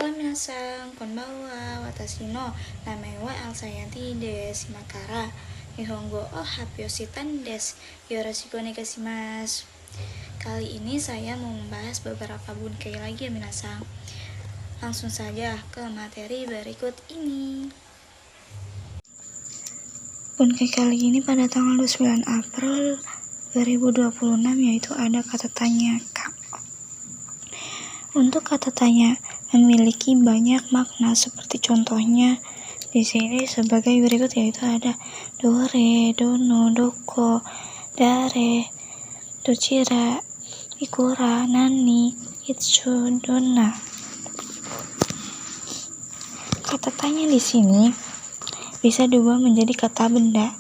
Halo minasan, konbanwa, watashi no namae wa Alsayanti desu. Makara Nihongo o Hapioshitan desu. Yoroshiku onegaishimasu. Kali ini saya mau membahas beberapa bunkai lagi ya minasan. Langsung saja ke materi berikut ini. Bunkai kali ini pada tanggal 29 April 2026 yaitu ada kata tanya Kak. Untuk kata tanya memiliki banyak makna seperti contohnya di sini sebagai berikut, yaitu ada dore, dono, doko, dare, dochira, ikura, nani, itsu, dona. Kata tanya di sini bisa diubah menjadi kata benda.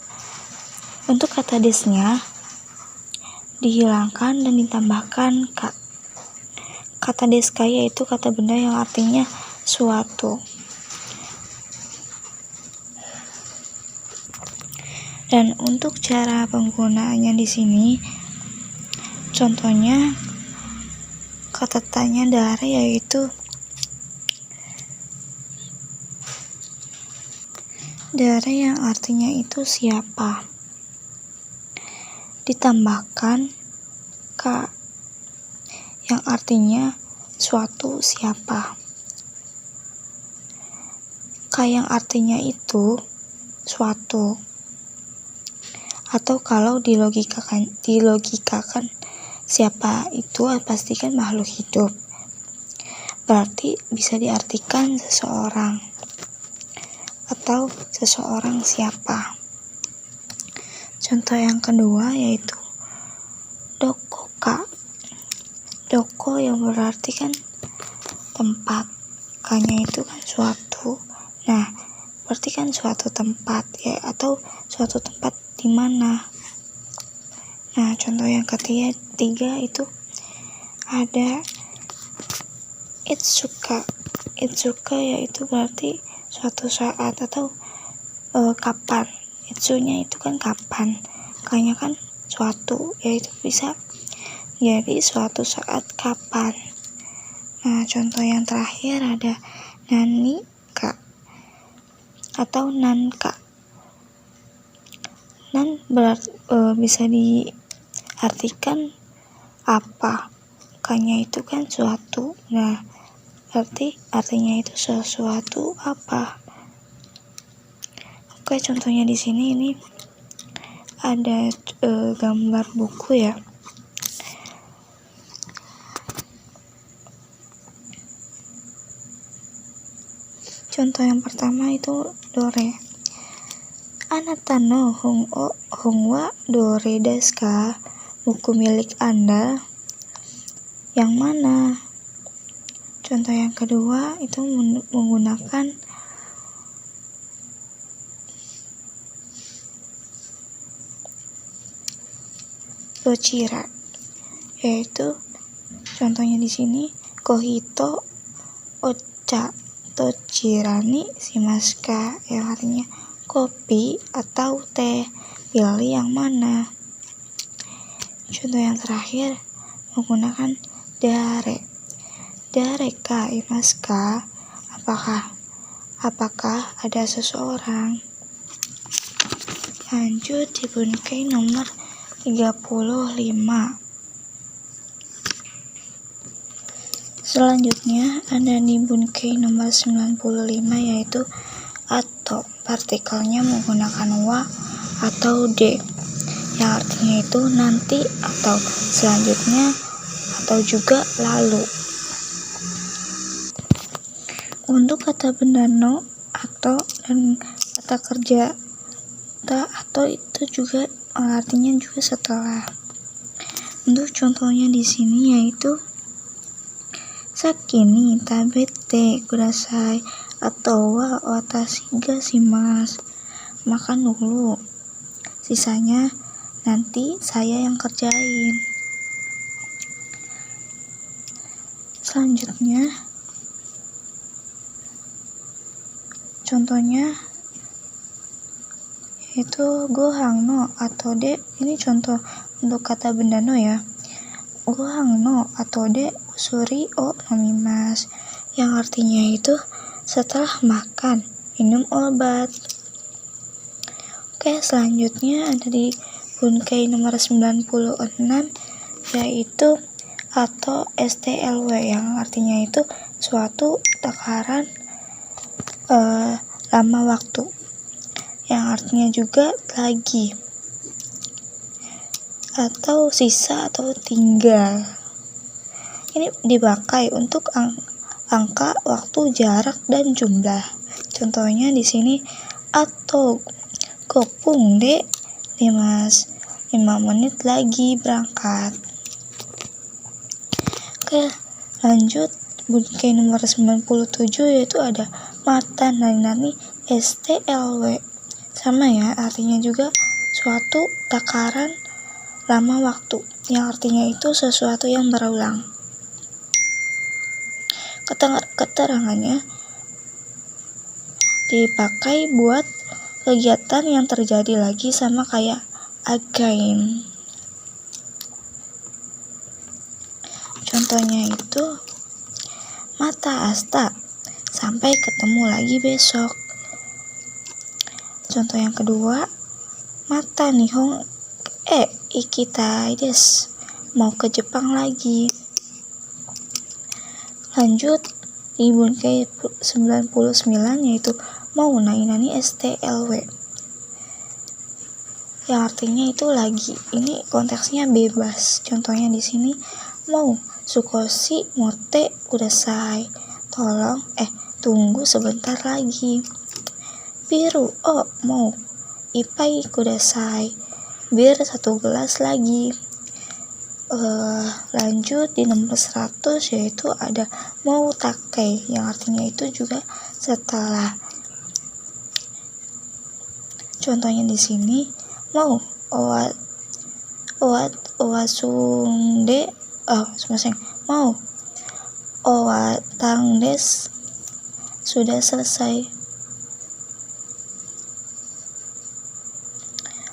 Untuk kata desnya dihilangkan dan ditambahkan ka. Kata deska yaitu kata benda yang artinya suatu. Dan untuk cara penggunaannya di sini, contohnya kata tanya dare yaitu dare yang artinya itu siapa. Ditambahkan ka yang artinya suatu siapa. Ka yang artinya itu suatu. Atau kalau dilogikakan siapa itu pastikan makhluk hidup. Berarti bisa diartikan seseorang atau seseorang siapa. Contoh yang kedua yaitu dokoka. Doko yang berarti kan tempat, kanya itu kan suatu. Nah, berarti kan suatu tempat ya, atau suatu tempat di mana. Nah, contoh yang ketiga itu ada itsuka. Itsuka yaitu berarti suatu saat atau kapan. Itsunya itu kan kapan, kanya kan suatu, yaitu bisa jadi suatu saat kapan. Nah, contoh yang terakhir ada nani ka atau nanka. Nan berarti bisa diartikan apa, kanya itu kan suatu. Nah, berarti artinya itu sesuatu apa. Oke, contohnya di sini ini ada gambar buku ya. Contoh yang pertama itu dore. Anata no hong wa dore desu ka? Buku milik Anda yang mana? Contoh yang kedua itu menggunakan dochira, yaitu contohnya di sini kohito ocha dochirani shimasu ka, yang artinya kopi atau teh, pilih yang mana. Contoh yang terakhir menggunakan dare. Dare ka imasu ka? Apakah ada seseorang. Lanjut di bunkai nomor 35. Selanjutnya ada di bunkai nomor 95 yaitu atau. Partikelnya menggunakan wa atau de, yang artinya itu nanti atau selanjutnya atau juga lalu. Untuk kata benda no atau dan kata kerja ta atau itu juga artinya juga setelah. Untuk contohnya di sini yaitu sakini tabete kudasai atau wa watashi ga shimasu. Makan dulu, sisanya nanti saya yang kerjain. Selanjutnya contohnya yaitu gohang no atau de. Ini contoh untuk kata benda no ya. Gohang no atau de usuri o nomimasu. yang artinya itu setelah makan, minum obat. Oke, selanjutnya ada di bungkai nomor 96, yaitu atau STLW, yang artinya itu suatu takaran lama waktu, yang artinya juga lagi, atau sisa atau tinggal. Ini dipakai untuk angka, waktu, jarak, dan jumlah. Contohnya di sini atau kopung dek 5 menit lagi berangkat. Oke, lanjut bungkai nomor 97, yaitu ada mata nani STLW. Sama ya, artinya juga suatu takaran lama waktu, yang artinya itu sesuatu yang berulang. Keterangannya dipakai buat kegiatan yang terjadi lagi, sama kayak again. Contohnya itu mata asta, sampai ketemu lagi besok. Contoh yang kedua, mata nihong ikitai desu, mau ke Jepang lagi. Lanjut di bungkai 99, yaitu mau nani STLW, yang artinya itu lagi. Ini konteksnya bebas. Contohnya di sini mau sukoshi mote kudasai, tolong tunggu sebentar lagi. Biru mau ipai kudasai, bir 1 gelas lagi. Lanjut di nomor 100, yaitu ada mau takai, yang artinya itu juga setelah. Contohnya di sini mau owasunde mau owatang des, sudah selesai.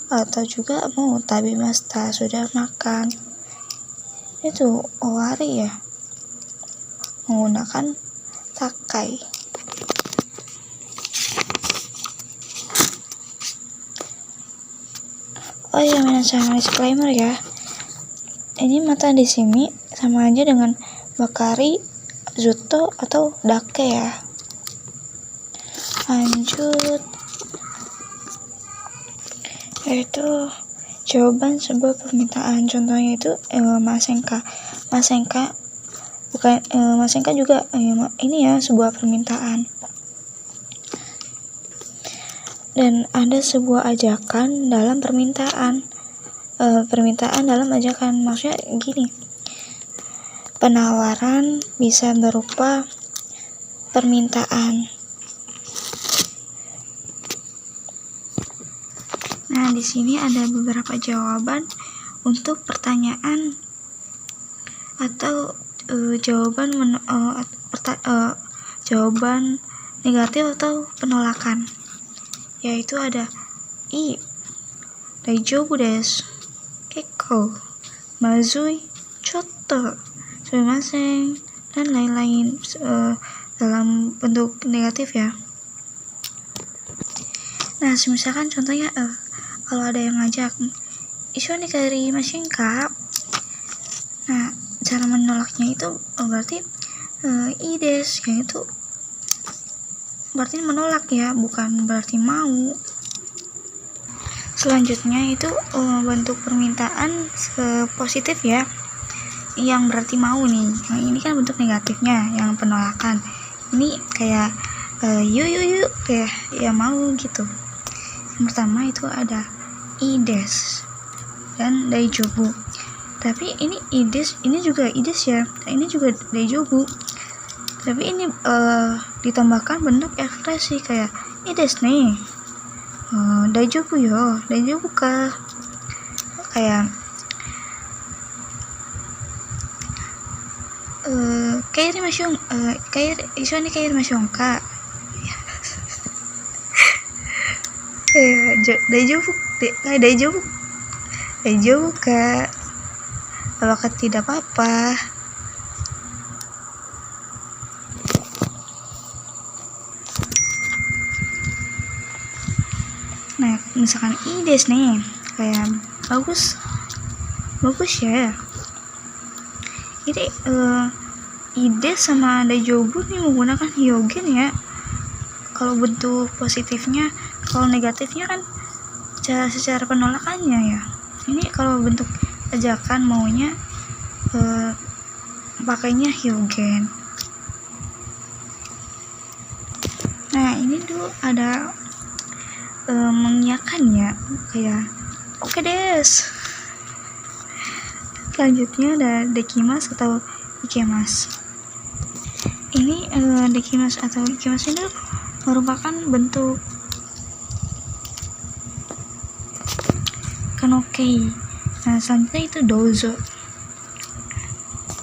Atau juga mau tabimasta, sudah makan. Itu owari ya, menggunakan takai. Oh ya, minasang disclaimer ya. Ini mata di sini sama aja dengan bakari, zuto, atau dake ya. Lanjut, yaitu jawaban sebuah permintaan. Contohnya itu masenka bukan masenka juga ini ya, sebuah permintaan. Dan ada sebuah ajakan dalam permintaan. Permintaan dalam ajakan, maksudnya gini, penawaran bisa berupa permintaan. Nah, di sini ada beberapa jawaban untuk pertanyaan atau jawaban negatif atau penolakan, yaitu ada daijoubu desu, kekko, mazui, chotto, sumimasen, dan lain-lain dalam bentuk negatif ya. Nah, misalkan contohnya kalau ada yang ngajak "Ishou ni karimashen ka?" Nah, cara menolaknya itu berarti ii desu, yang itu berarti menolak ya, bukan berarti mau. Selanjutnya itu bentuk permintaan positif ya, yang berarti mau nih. Nah, ini kan bentuk negatifnya, yang penolakan. Ini kayak yuk kayak ya mau gitu. Yang pertama itu ada ides dan daijoubu. Tapi ini ides, ini juga ides ya. Nah, ini juga daijoubu. Tapi ini ditambahkan bentuk ekspresi kayak ides nih. Daijoubu yo, daijoubu ka. Kayak kairimashou, ishou ni kairimashou ka. Daijoubu ka. Apakah tidak apa-apa? misalkan ides nih, kayak bagus ya. Jadi ides sama Daijoubu nih menggunakan Hyogen ya. Kalau bentuk positifnya, kalau negatifnya kan secara penolakannya ya. Ini kalau bentuk ajakan maunya pakainya Hyogen. Nah ini tuh ada mengiyakan ya, kayak oke des. Selanjutnya ada Dekimas atau Ikemas. Ini Dekimas atau Ikemas ini merupakan bentuk Kanokei. Nah selanjutnya itu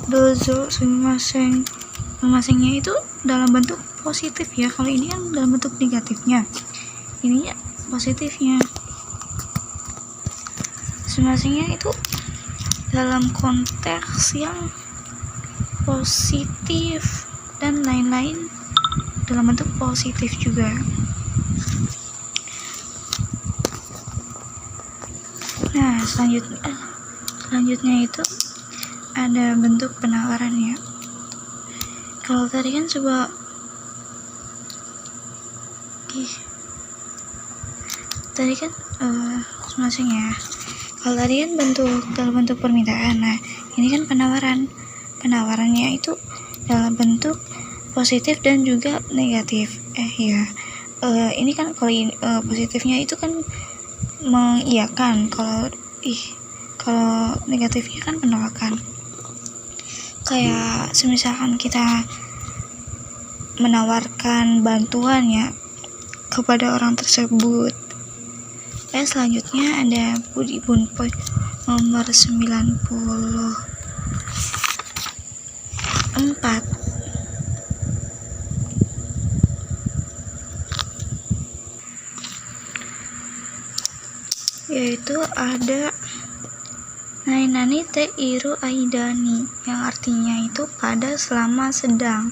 Dozo sumimasennya itu dalam bentuk positif ya. Kalau ini kan dalam bentuk negatifnya, ini ya positifnya. Sumimasennya itu dalam konteks yang positif dan lain-lain dalam bentuk positif juga. Nah selanjutnya itu ada bentuk penawaran ya. Kalau tadi kan coba masing ya. Kalau tadi kan dalam bentuk permintaan. Nah ini kan penawarannya itu dalam bentuk positif dan juga negatif. Ini kan kalau positifnya itu kan mengiyakan, kalau negatifnya kan penolakan. Kayak misalkan kita menawarkan bantuan ya kepada orang tersebut. Selanjutnya ada Budi Bunpoi nomor 94. Yaitu ada Nainani te iru aidani, yang artinya itu pada selama sedang.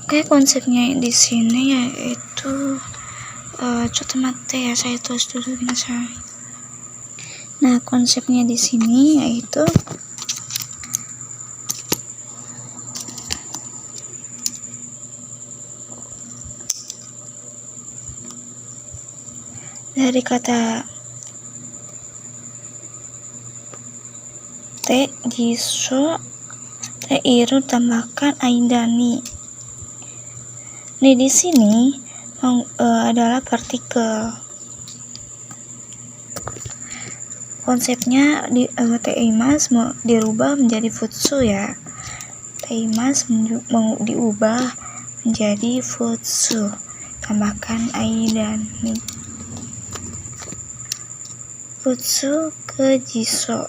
Oke, konsepnya di sini yaitu cotomate ya, saya tulis dulu saya. Nah konsepnya di sini yaitu dari kata te jiso te iru tambahkan aidani. Nih di sini adalah partikel. Konsepnya teimas mau dirubah menjadi futsu ya. Teimas diubah menjadi futsu. Tambahkan aidani. Futsu ke jiso.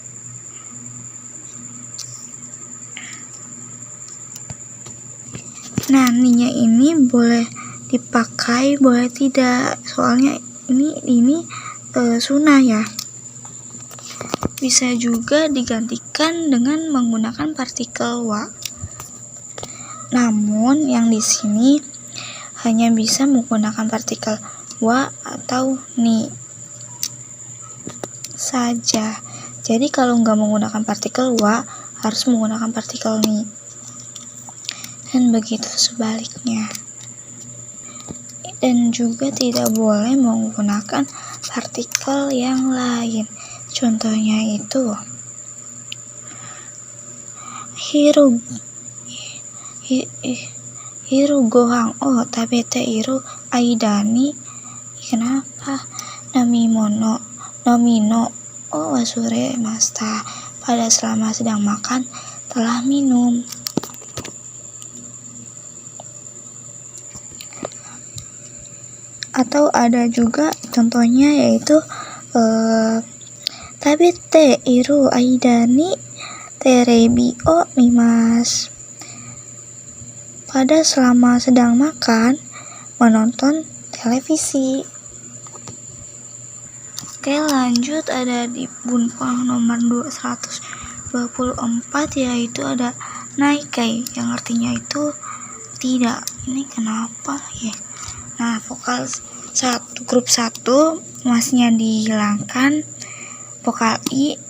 Nah, ninya ini boleh dipakai, boleh tidak. Soalnya ini sunnah ya. Bisa juga digantikan dengan menggunakan partikel wa. Namun yang di sini hanya bisa menggunakan partikel wa atau ni saja. Jadi kalau nggak menggunakan partikel wa, harus menggunakan partikel ni. Dan begitu sebaliknya. Dan juga tidak boleh menggunakan partikel yang lain. Contohnya itu hiru gohang tabete iru aidani. Kenapa? Nomino wasure masta, pada selama sedang makan telah minum. Atau ada juga contohnya yaitu tabete iru aidani terebi o mimas, pada selama sedang makan menonton televisi. Oke, lanjut ada di Bunpang nomor 224 yaitu ada naikai, yang artinya itu tidak. Ini kenapa ya? Nah, vokal grup 1 masnya dihilangkan, vokal I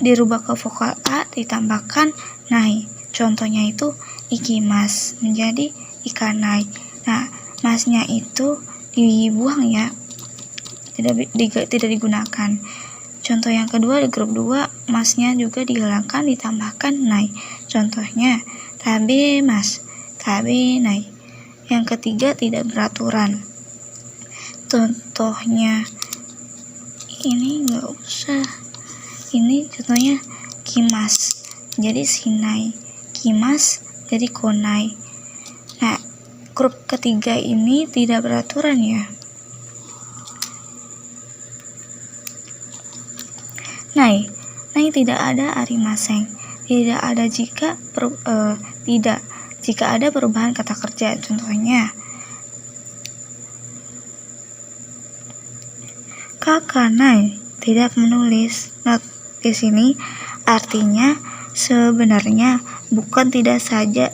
dirubah ke vokal A, ditambahkan nai. Contohnya itu ikimas menjadi ikanai. Nah, masnya itu dibuang ya, tidak digunakan. Contoh yang kedua di grup 2, masnya juga dihilangkan, ditambahkan nai. Contohnya tabe mas, tabe nai. Yang ketiga tidak beraturan. Contohnya ini nggak usah. Ini contohnya kimas jadi sinai, kimas jadi konai. Nah, grup ketiga ini tidak beraturan ya. Nai tidak ada arimaseng, tidak ada jika ada perubahan kata kerja. Contohnya kakak nai tidak menulis. Nah, di sini artinya sebenarnya bukan tidak saja,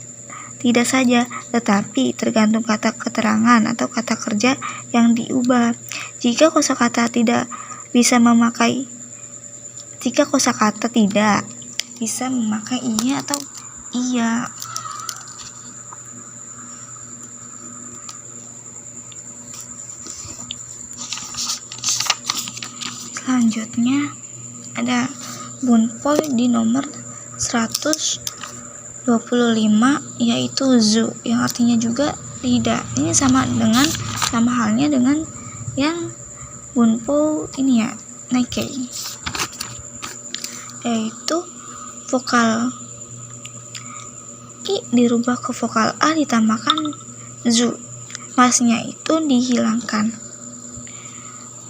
tetapi tergantung kata keterangan atau kata kerja yang diubah. Jika kosakata tidak bisa memakai iya atau iya. Selanjutnya ada bunpol di nomor 125, yaitu zu, yang artinya juga tidak. Ini sama halnya dengan yang bunpo ini ya, neke, yaitu vokal I dirubah ke vokal A, ditambahkan zu, masnya itu dihilangkan.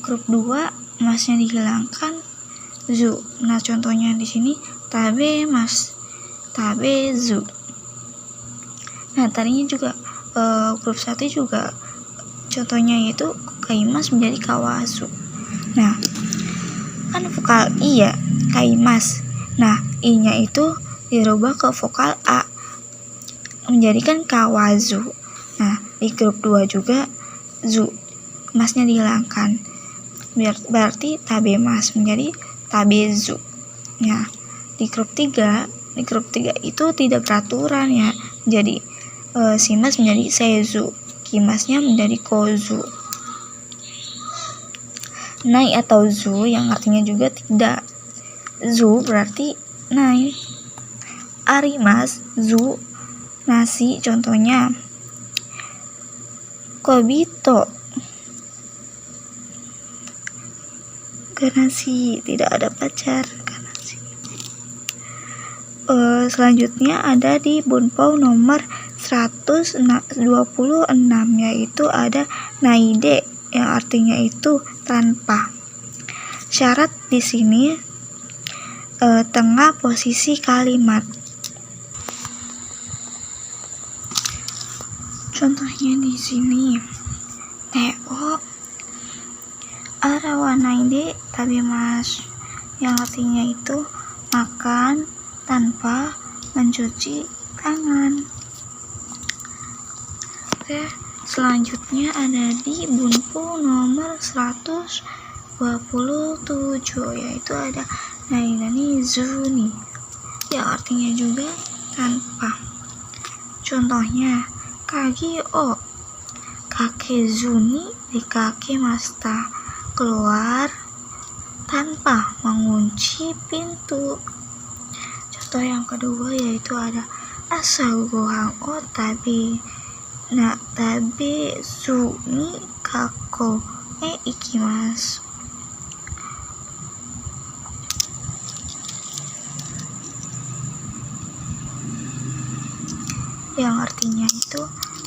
Grup 2 masnya dihilangkan, zu. Nah, contohnya di sini tabe mas, tabe zu. Nah, tadinya juga grup 1 juga contohnya yaitu kaimas menjadi kawasu. Nah, kan vokal I ya, kaimas. Nah, I-nya itu dirubah ke vokal A menjadikan kawazu. Nah, di grup 2 juga zu, masnya dihilangkan. Berarti tabe mas menjadi tabezu. Ya, di grup 3 itu tidak beraturan ya. Jadi simas menjadi seizu, kimasnya menjadi kozu. Nai atau zu yang artinya juga tidak. Zu berarti nai. Arimas, zu, nasi. Contohnya kobito, ganasi, tidak ada pacar, ganasi. Selanjutnya ada di bunpau nomor 126, yaitu ada naide, yang artinya itu tanpa. Syarat di sini tengah posisi kalimat. Contohnya di sini Teo arawanaide tabimasu, yang artinya itu makan tanpa mencuci tangan. Oke, selanjutnya ada di bunpu nomor 127, yaitu ada nainani zuni, yang artinya juga tanpa. Contohnya kagi o kakezuni dikakemashita, keluar tanpa mengunci pintu. Contoh yang kedua yaitu ada asal gohang o tabe zu ni kako ikimasu. Yang artinya itu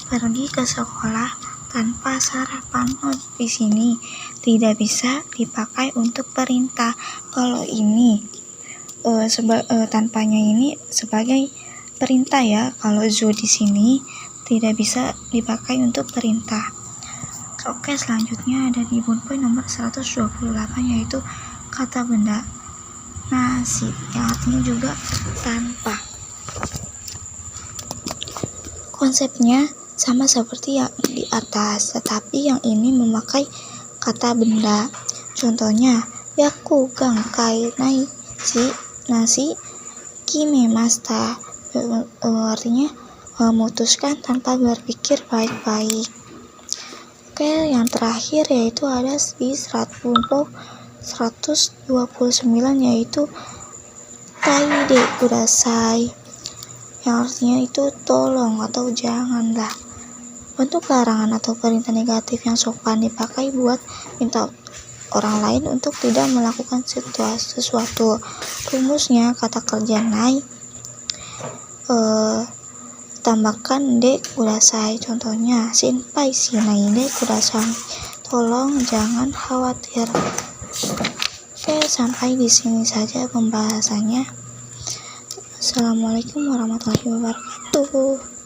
pergi ke sekolah tanpa sarapan. Di sini tidak bisa dipakai untuk perintah. Kalau ini tanpanya ini sebagai perintah ya. Kalau zu di sini tidak bisa dipakai untuk perintah. Oke, selanjutnya ada di bunpoin nomor 128, yaitu kata benda nasi, yang artinya juga tanpa. Konsepnya sama seperti yang di atas, tetapi yang ini memakai kata benda. Contohnya, yaku gang kai nai si nasi kime masta, artinya memutuskan tanpa berpikir baik-baik. Oke, yang terakhir yaitu ada di 129 yaitu kaide kudasai, yang artinya itu tolong atau janganlah. Bentuk larangan atau perintah negatif yang sopan dipakai buat minta orang lain untuk tidak melakukan sesuatu. Rumusnya, kata kerja nai tambahkan de kudasai. Contohnya, shinpai shinai de kudasai, tolong jangan khawatir. Oke, sampai di sini saja pembahasannya. Assalamualaikum warahmatullahi wabarakatuh.